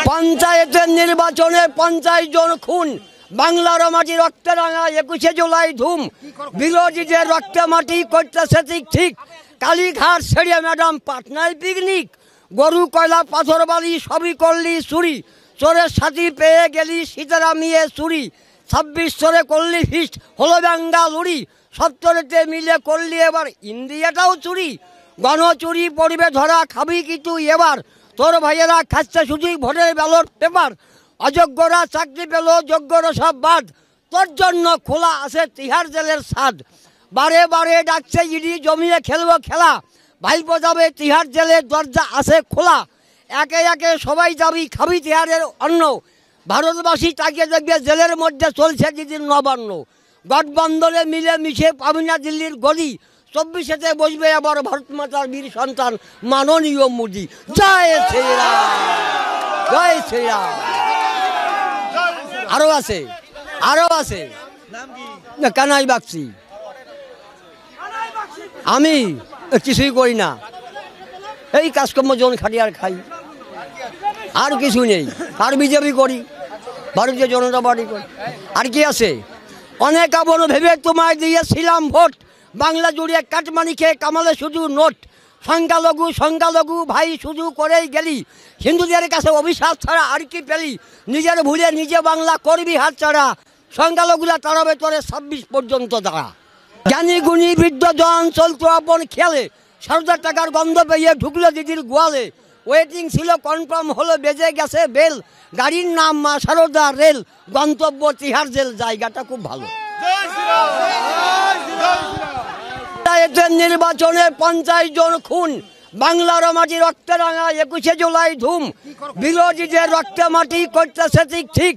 পঞ্চায়েতের নির্বাচনে 50 জন খুন, বাংলার মাটি রক্তে রাঙা 21শে জুলাই ধুম, বিরোধীদের রক্তে মাটি করতেছে ঠিক, কালীঘাট ছেড়ে ম্যাডাম পাটনায় পিকনিক, গরু কয়লা পাথর বালি সবই করলি চুরি, চোরের সাথী পেয়ে গেলি সীতারামিয়ে চুরি, 26 চোরে করলি ফিস্ট হলো বেঙ্গালুরি, 70তে মিলে করলি এবার ইন্ডিয়াটাও চুরি, গণচুরি পড়বে ধরা খাবি কি তুই এবার, তোর ভাইয়েরা খাচ্ছে শুধুই ভোটের ব্যালট পেপার, অযোগ্যরা চাকরি পেল যোগ্যরা সব বাদ, তোর জন্য খোলা আছে তিহার জেলের ছাদ, বারে বারে ডাকছে ইডি জমিয়ে খেলবো খেলা, ভাইপো যাবে তিহার জেলের দরজা আছে খোলা, একে একে সবাই যাবি খাবি তিহারের অন্ন, ভারতবাসী তাকিয়ে দেখবে জেলের মধ্যে চলছে দিদির নবান্ন, গঠবন্ধনে মিলে মিশে পাবি না দিল্লির গদি, 24তে বসবে আবার ভারত মাতার বীর সন্তান মাননীয় মোদি। জয় শ্রীরাম, জয় শ্রীরাম। আরো আছে, আরো আছে, কানাই বাগচি। আমি কিছুই করি না, এই কাজকর্ম জন খাটি আর খাই, আর কিছু নেই। আর বিজেপি করি, ভারতীয় জনতা পার্টি করি, আর কি আছে? অনেক আবন ভেবে তোমায় দিয়েছিলাম ভোট, বাংলা জুড়ে কাটমানি খেয়ে কামালে শুধু নোট, সংখ্যালঘু ভাই শুধু করেই গেলি, হিন্দুদের কাছে অভিশাপ ছাড়া আর কি পেলি, নিজের ভুলে নিজে বাংলা করবি হাত ছাড়া, সংখ্যালঘুরা তাড়াবে তোরে 26 পর্যন্ত দাঁড়া। জ্ঞানী গুণী বৃদ্ধ জন চলতো আপন খেলে, 7,000 টাকার গন্ধ পেয়ে ঢুকলো দিদির গোয়ালে, ওয়েটিং ছিল কনফার্ম হলো বেজে গেছে বেল, গাড়ির নাম মা সারদা রেল, গন্তব্য তিহার জেল, জায়গাটা খুব ভালো। পঞ্চায়েতের নির্বাচনে 50 জন খুন, বাংলার মাটি রক্তে রাঙা 21শে জুলাই ধুম, বিরোধীদের রক্তে মাটি করতেছে ঠিক,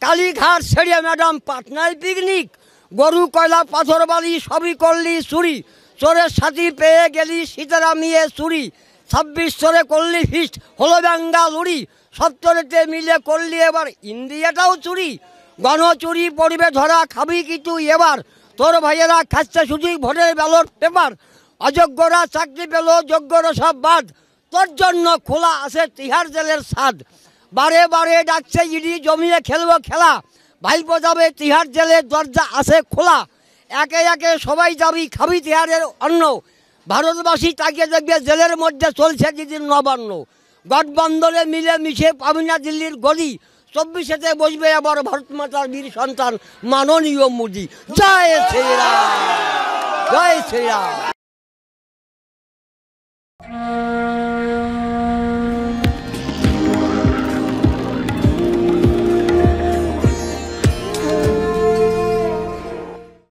কালীঘাট ছেড়ে ম্যাডাম পাটনায় পিকনিক, গরু কয়লা পাথর বালি সবই করলি চুরি, চোরের সাথী পেয়ে গেলি সীতারামিয়ে চুরি, 26 চোরে করলি ফিস্ট হলো বেঙ্গালুরি, 70তে মিলে করলি এবার ইন্ডিয়াটাও চুরি, গণচুরি পড়বে ধরা খাবি কি তুই এবার, তোর ভাইয়েরা খাচ্ছে শুধুই ভোটের ব্যালট পেপার, অযোগ্যরা চাকরি পেল যোগ্যরা সব বাদ, তোর জন্য খোলা আছে তিহার জেলের ছাদ, বারে বারে ডাকছে ইডি জমিয়ে খেলবো খেলা, ভাইপো যাবে তিহার জেলের দরজা আছে খোলা, একে একে সবাই যাবি খাবি তিহারের অন্ন, ভারতবাসী তাকিয়ে দেখবে জেলের মধ্যে চলছে দিদির নবান্ন, গঠবন্ধনে মিলে মিশে পাবি না দিল্লির গদি, 24তে বসবে আবার ভারত মাতার বীর সন্তান মাননীয় মোদি। জয় শ্রীরাম, জয় শ্রীরাম।